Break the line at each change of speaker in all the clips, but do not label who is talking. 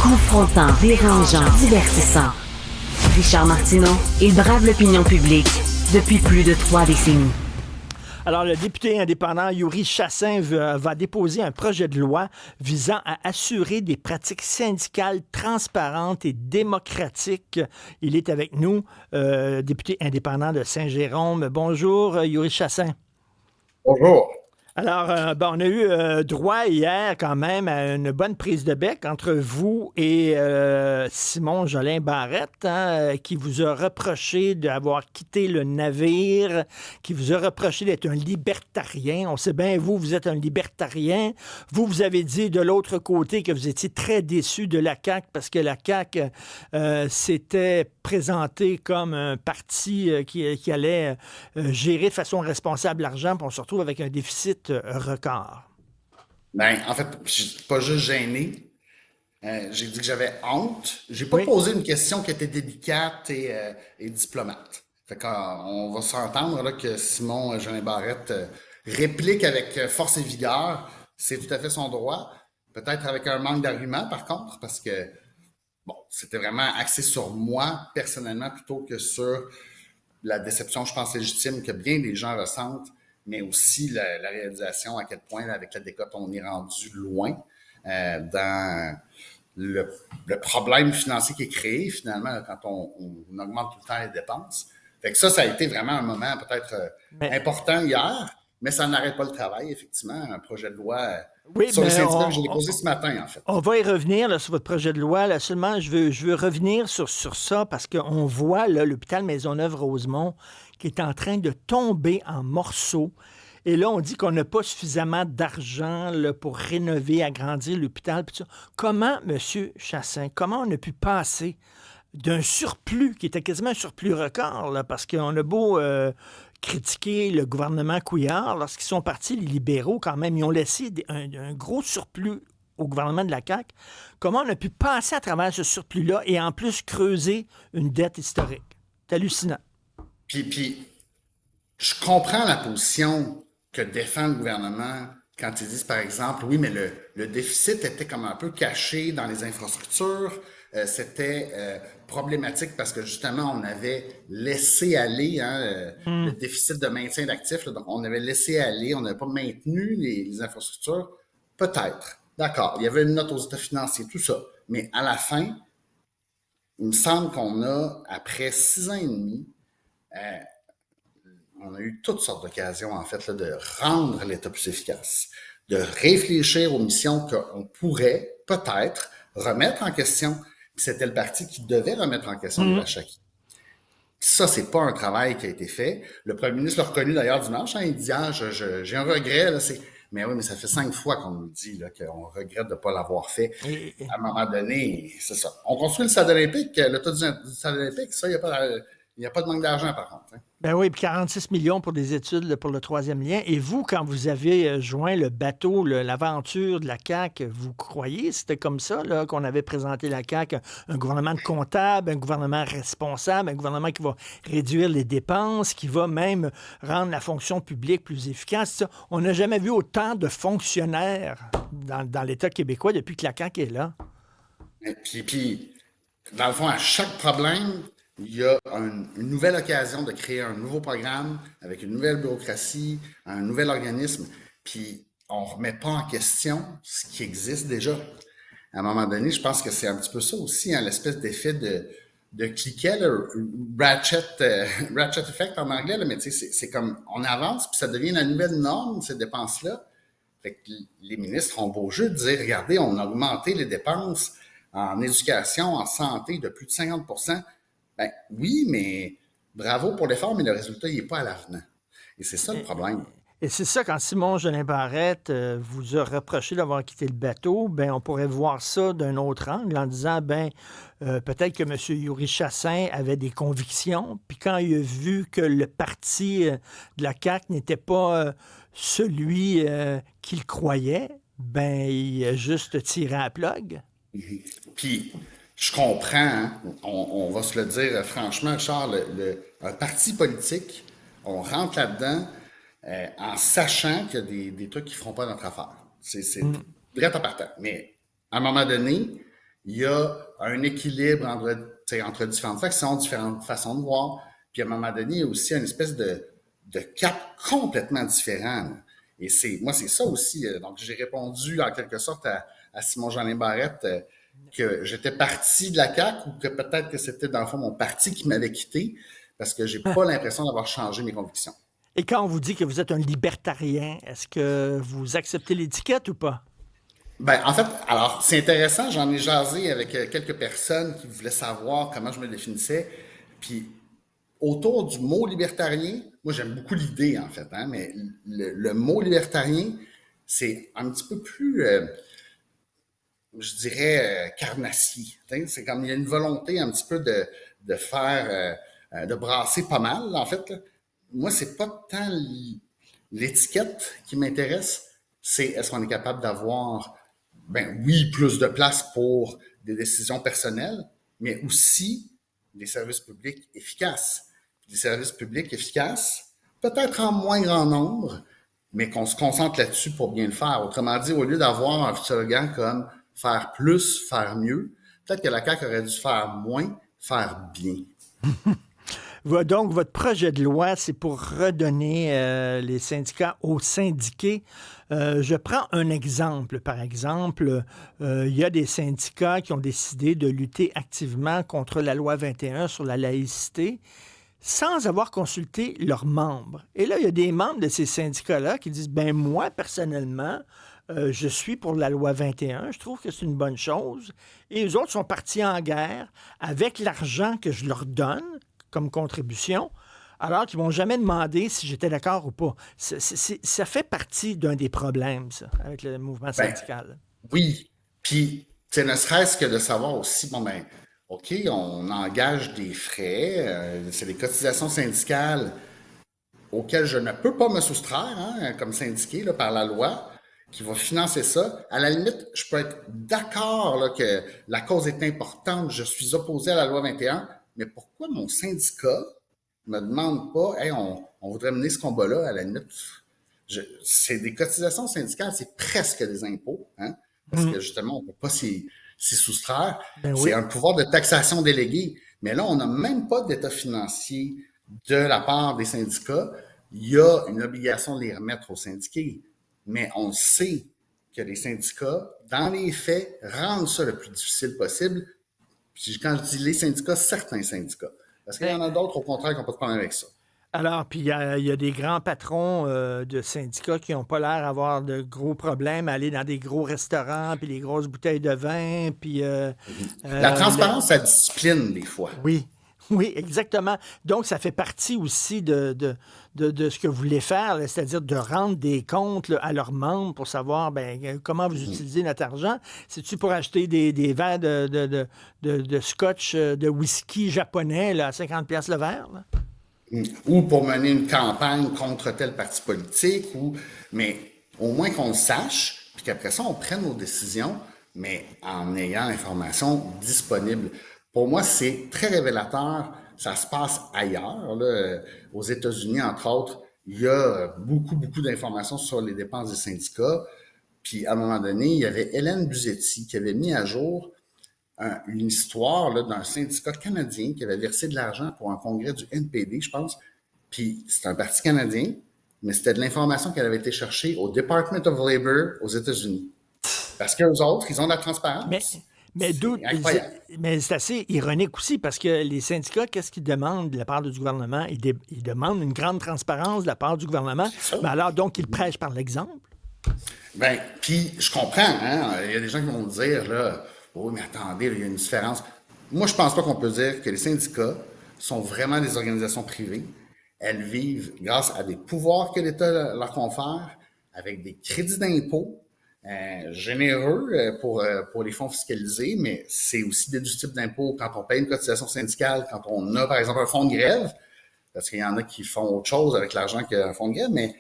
Confrontant, dérangeant, divertissant. Richard Martineau, il brave l'opinion publique depuis plus de 3 décennies.
Alors, le député indépendant Yuri Chassin va déposer un projet de loi visant à assurer des pratiques syndicales transparentes et démocratiques. Il est avec nous, député indépendant de Saint-Jérôme. Bonjour, Yuri Chassin.
Bonjour.
Alors, on a eu droit hier quand même à une bonne prise de bec entre vous et Simon Jolin Barrette, qui vous a reproché d'avoir quitté le navire, qui vous a reproché d'être un libertarien. On sait bien, vous êtes un libertarien. Vous avez dit de l'autre côté que vous étiez très déçu de la CAQ parce que la CAQ s'était présenté comme un parti qui allait gérer de façon responsable l'argent, puis on se retrouve avec un déficit record.
Ben, en fait, je suis pas juste gêné. J'ai dit que j'avais honte. J'ai pas posé une question qui était délicate et diplomate. Fait qu'on va s'entendre là, que Simon Jolin Barrette réplique avec force et vigueur. C'est tout à fait son droit. Peut-être avec un manque d'arguments, par contre, parce que bon, c'était vraiment axé sur moi, personnellement, plutôt que sur la déception, je pense, légitime que bien des gens ressentent, mais aussi la réalisation à quel point, là, avec la décote, on est rendu loin dans le problème financier qui est créé, finalement, là, quand on augmente tout le temps les dépenses. Fait que ça a été vraiment un moment peut-être important hier, mais ça n'arrête pas le travail, effectivement. Un projet de loi sur les syndicats que je l'ai posé ce matin, en fait.
On va y revenir là, sur votre projet de loi. Là, seulement, je veux revenir sur ça parce qu'on voit là, l'hôpital Maisonneuve-Rosemont qui est en train de tomber en morceaux. Et là, on dit qu'on n'a pas suffisamment d'argent là, pour rénover, agrandir l'hôpital. Comment, M. Chassin, comment on a pu passer d'un surplus qui était quasiment un surplus record, là, parce qu'on a beau critiquer le gouvernement Couillard, lorsqu'ils sont partis, les libéraux, quand même, ils ont laissé un gros surplus au gouvernement de la CAQ. Comment on a pu passer à travers ce surplus-là et en plus creuser une dette historique? C'est hallucinant.
Puis, je comprends la position que défend le gouvernement quand ils disent, par exemple, oui, mais le déficit était comme un peu caché dans les infrastructures. C'était problématique parce que justement, on avait laissé aller le déficit de maintien d'actifs. Là, donc, on avait laissé aller, on n'avait pas maintenu les infrastructures. Peut-être. D'accord. Il y avait une note aux états financiers, tout ça. Mais à la fin, il me semble qu'on a, après 6 ans et demi, on a eu toutes sortes d'occasions, en fait, là, de rendre l'État plus efficace, de réfléchir aux missions qu'on pourrait, peut-être, remettre en question. Puis c'était le parti qui devait remettre en question les Chaki. Ça, c'est pas un travail qui a été fait. Le premier ministre l'a reconnu d'ailleurs dimanche. Il dit, j'ai un regret. Là, mais oui, mais ça fait 5 fois qu'on nous dit là, qu'on regrette de ne pas l'avoir fait. À un moment donné, c'est ça. On construit le stade olympique, le taux du stade olympique, ça, il n'y a pas de manque d'argent, par contre. Hein.
Ben oui, puis 46 millions pour des études là, pour le 3e lien. Et vous, quand vous avez joint le bateau, l'aventure de la CAQ, vous croyez c'était comme ça là, qu'on avait présenté la CAQ, un gouvernement de comptables, un gouvernement responsable, un gouvernement qui va réduire les dépenses, qui va même rendre la fonction publique plus efficace. Ça. On n'a jamais vu autant de fonctionnaires dans l'État québécois depuis que la CAQ est là.
Et puis, dans le fond, à chaque problème, il y a une nouvelle occasion de créer un nouveau programme avec une nouvelle bureaucratie, un nouvel organisme, puis on ne remet pas en question ce qui existe déjà. À un moment donné, je pense que c'est un petit peu ça aussi, l'espèce d'effet de cliquet, ratchet effect en anglais, là, mais tu sais, c'est comme on avance, puis ça devient la nouvelle norme, ces dépenses-là. Fait que les ministres ont beau jeu de dire, regardez, on a augmenté les dépenses en éducation, en santé de plus de 50%. Ben oui, mais bravo pour l'effort, mais le résultat, il n'est pas à l'avenant. Et c'est ça le problème.
Et c'est ça, quand Simon Jolin Barrette vous a reproché d'avoir quitté le bateau, ben on pourrait voir ça d'un autre angle en disant, peut-être que M. Yuri Chassin avait des convictions, puis quand il a vu que le parti de la CAQ n'était pas celui qu'il croyait, ben il a juste tiré à la plug.
Puis, je comprends, hein, on va se le dire franchement, Charles, un parti politique, on rentre là-dedans en sachant qu'il y a des trucs qui ne feront pas notre affaire. C'est direct en partant. Mais à un moment donné, il y a un équilibre entre différentes factions, différentes façons de voir. Puis à un moment donné, il y a aussi une espèce de cap complètement différent. Là. Et moi, c'est ça aussi. Donc, j'ai répondu en quelque sorte à Simon-Jeanin Barrette que j'étais parti de la CAQ ou que peut-être que c'était dans le fond mon parti qui m'avait quitté parce que j'ai pas l'impression d'avoir changé mes convictions.
Et quand on vous dit que vous êtes un libertarien, est-ce que vous acceptez l'étiquette ou pas?
Ben, en fait, alors, c'est intéressant, j'en ai jasé avec quelques personnes qui voulaient savoir comment je me définissais. Puis, autour du mot libertarien, moi j'aime beaucoup l'idée en fait, hein, mais le mot libertarien, c'est un petit peu plus, je dirais, carnassier. C'est comme il y a une volonté un petit peu de faire, de brasser pas mal, en fait. Là. Moi, c'est pas tant l'étiquette qui m'intéresse, c'est est-ce qu'on est capable d'avoir, ben oui, plus de place pour des décisions personnelles, mais aussi des services publics efficaces. Des services publics efficaces, peut-être en moins grand nombre, mais qu'on se concentre là-dessus pour bien le faire. Autrement dit, au lieu d'avoir un slogan comme faire plus, faire mieux, peut-être que la CAQ aurait dû faire moins, faire bien.
Donc, votre projet de loi, c'est pour redonner les syndicats aux syndiqués. Je prends un exemple. Par exemple, il y a des syndicats qui ont décidé de lutter activement contre la loi 21 sur la laïcité sans avoir consulté leurs membres. Et là, il y a des membres de ces syndicats-là qui disent, ben moi, personnellement, je suis pour la loi 21, je trouve que c'est une bonne chose. Et les autres sont partis en guerre avec l'argent que je leur donne comme contribution, alors qu'ils ne m'ont jamais demandé si j'étais d'accord ou pas. Ça fait partie d'un des problèmes, ça, avec le mouvement
Ben,
syndical.
oui. Puis, ne serait-ce que de savoir aussi, bon, ben, OK, on engage des frais, c'est des cotisations syndicales auxquelles je ne peux pas me soustraire, hein, comme syndiqué là, par la loi, qui va financer ça. À la limite, je peux être d'accord là, que la cause est importante, je suis opposé à la loi 21, mais pourquoi mon syndicat me demande pas, hey, on voudrait mener ce combat-là, à la limite, c'est des cotisations syndicales, c'est presque des impôts, hein, parce que justement, on ne peut pas s'y soustraire.
Ben
C'est
oui.
un pouvoir de taxation délégué. Mais là, on n'a même pas d'état financier de la part des syndicats. Il y a une obligation de les remettre aux syndiqués. Mais on sait que les syndicats, dans les faits, rendent ça le plus difficile possible. Puis quand je dis les syndicats, certains syndicats. Parce qu'il y
Ben,
en a d'autres, au contraire, qui n'ont pas de problème avec ça.
alors, puis il y a des grands patrons de syndicats qui n'ont pas l'air d'avoir de gros problèmes à aller dans des gros restaurants, puis les grosses bouteilles de vin, puis...
La
le-
transparence, ça discipline des fois.
Oui, oui, exactement. Donc, ça fait partie aussi de ce que vous voulez faire, là, c'est-à-dire de rendre des comptes là, à leurs membres pour savoir ben, comment vous utilisez notre argent. C'est-tu pour acheter des verres de scotch, de whisky japonais là, à 50 pièces le verre? Là?
Ou pour mener une campagne contre tel parti politique, mais au moins qu'on le sache, puis qu'après ça, on prenne nos décisions, mais en ayant l'information disponible. Pour moi, c'est très révélateur. Ça se passe ailleurs, là, aux États-Unis, entre autres. Il y a beaucoup, beaucoup d'informations sur les dépenses des syndicats. Puis, à un moment donné, il y avait Hélène Buzetti qui avait mis à jour une histoire là, d'un syndicat canadien qui avait versé de l'argent pour un congrès du NPD, je pense. Puis c'est un parti canadien, mais c'était de l'information qui avait été cherchée au Department of Labor aux États-Unis. Parce qu'eux autres, ils ont de la
Mais,
transparence.
mais,
C'est incroyable.
mais c'est assez ironique aussi parce que les syndicats, qu'est-ce qu'ils demandent de la part du gouvernement? Ils demandent une grande transparence de la part du gouvernement.
C'est ça.
Mais alors, donc, ils prêchent par l'exemple.
Ben, puis je comprends, hein. Il y a des gens qui vont me dire, là, oh, mais attendez, là, il y a une différence. Moi, je pense pas qu'on peut dire que les syndicats sont vraiment des organisations privées. Elles vivent grâce à des pouvoirs que l'État leur confère, avec des crédits d'impôt généreux pour les fonds fiscalisés, mais c'est aussi déductible d'impôt quand on paye une cotisation syndicale, quand on a, par exemple, un fonds de grève, parce qu'il y en a qui font autre chose avec l'argent qu'un fonds de grève, mais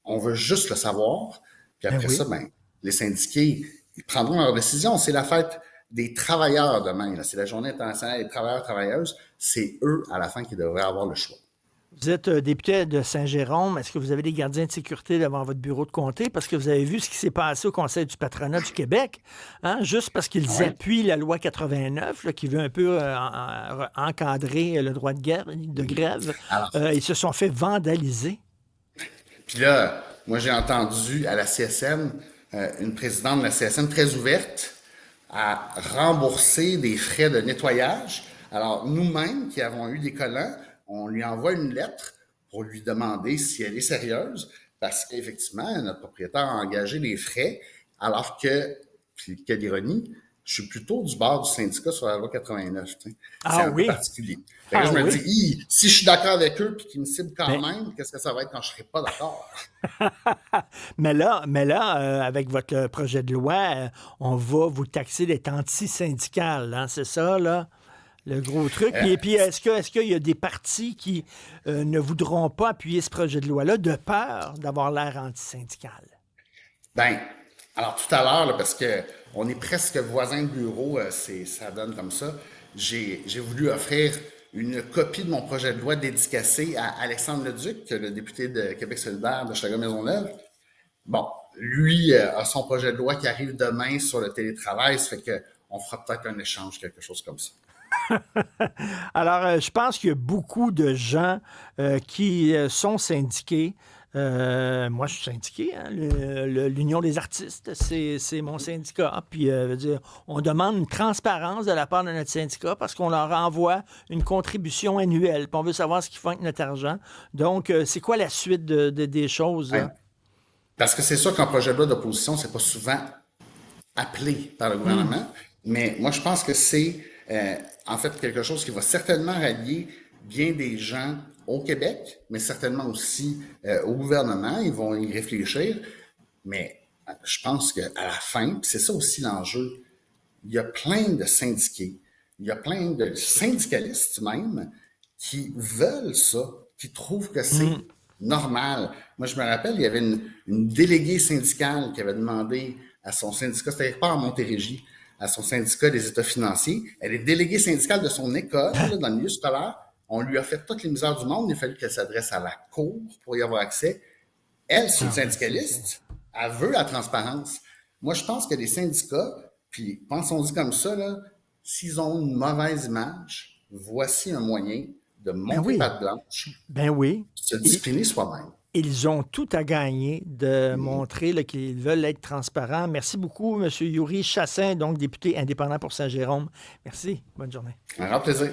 on veut juste le savoir. Puis
Ben
après
oui.
ça, ben, les syndiqués, ils prendront leurs décisions. C'est la fête des travailleurs demain. Là. C'est la journée internationale des travailleurs et travailleuses. C'est eux, à la fin, qui devraient avoir le choix.
Vous êtes député de Saint-Jérôme. Est-ce que vous avez des gardiens de sécurité devant votre bureau de comté? Parce que vous avez vu ce qui s'est passé au Conseil du patronat du Québec, hein? Juste parce qu'ils
Ouais.
appuient la loi 89, là, qui veut un peu encadrer le droit de grève,
Alors,
ils se sont fait vandaliser.
puis là, moi, j'ai entendu à la CSN, une présidente de la CSN très ouverte à rembourser des frais de nettoyage. Alors, nous-mêmes qui avons eu des collants, on lui envoie une lettre pour lui demander si elle est sérieuse, parce qu'effectivement, notre propriétaire a engagé des frais, alors que, puis quelle ironie, je suis plutôt du bord du syndicat sur la loi 89. Tu sais. C'est
Ah
un peu
oui?
particulier. Fait que
Ah
là, je me
oui?
dis, si je suis d'accord avec eux puis qu'ils me ciblent quand
Mais,
même, qu'est-ce que ça va être quand je serai pas d'accord?
mais là, avec votre projet de loi, on va vous taxer d'être anti-syndical, hein, c'est ça, là? Le gros truc.
Euh,
Puis est-ce qu'il y a des partis qui ne voudront pas appuyer ce projet de loi-là de peur d'avoir l'air antisyndical?
Ben, alors tout à l'heure, là, parce que on est presque voisins de bureau, ça donne comme ça. J'ai voulu offrir une copie de mon projet de loi dédicacé à Alexandre Leduc, le député de Québec solidaire de Chagrin-Maisonneuve. Bon, lui a son projet de loi qui arrive demain sur le télétravail, ça fait que on fera peut-être un échange, quelque chose comme ça.
Alors, je pense qu'il y a beaucoup de gens qui sont syndiqués. Moi, je suis syndiqué, hein, l'Union des artistes, c'est mon syndicat. Puis, veut dire, on demande une transparence de la part de notre syndicat parce qu'on leur envoie une contribution annuelle. Puis on veut savoir ce qu'ils font avec notre argent. Donc, c'est quoi la suite des choses,
Ouais.
là?
Parce que c'est sûr qu'un projet de loi d'opposition, c'est pas souvent appelé par le gouvernement, mais moi je pense que c'est en fait quelque chose qui va certainement rallier bien des gens au Québec, mais certainement aussi au gouvernement. Ils vont y réfléchir, mais je pense qu'à la fin, puis c'est ça aussi l'enjeu, il y a plein de syndiqués, il y a plein de syndicalistes même qui veulent ça, qui trouvent que c'est normal. Moi, je me rappelle, il y avait une déléguée syndicale qui avait demandé à son syndicat, c'était quelque part à Montérégie, à son syndicat des États financiers. Elle est déléguée syndicale de son école, là, dans le milieu scolaire. On lui a fait toutes les misères du monde. Il a fallu qu'elle s'adresse à la cour pour y avoir accès. Elle, c'est une syndicaliste. Elle veut la transparence. Moi, je pense que les syndicats, puis pensons-y comme ça, là, s'ils ont une mauvaise image, voici un moyen de
Ben
monter
oui,
patte blanche,
ben oui.
se
Et
discipliner soi-même.
ils ont tout à gagner de montrer là, qu'ils veulent être transparents. Merci beaucoup, M. Yuri Chassin, donc député indépendant pour Saint-Jérôme. Merci. Bonne journée.
Un grand plaisir.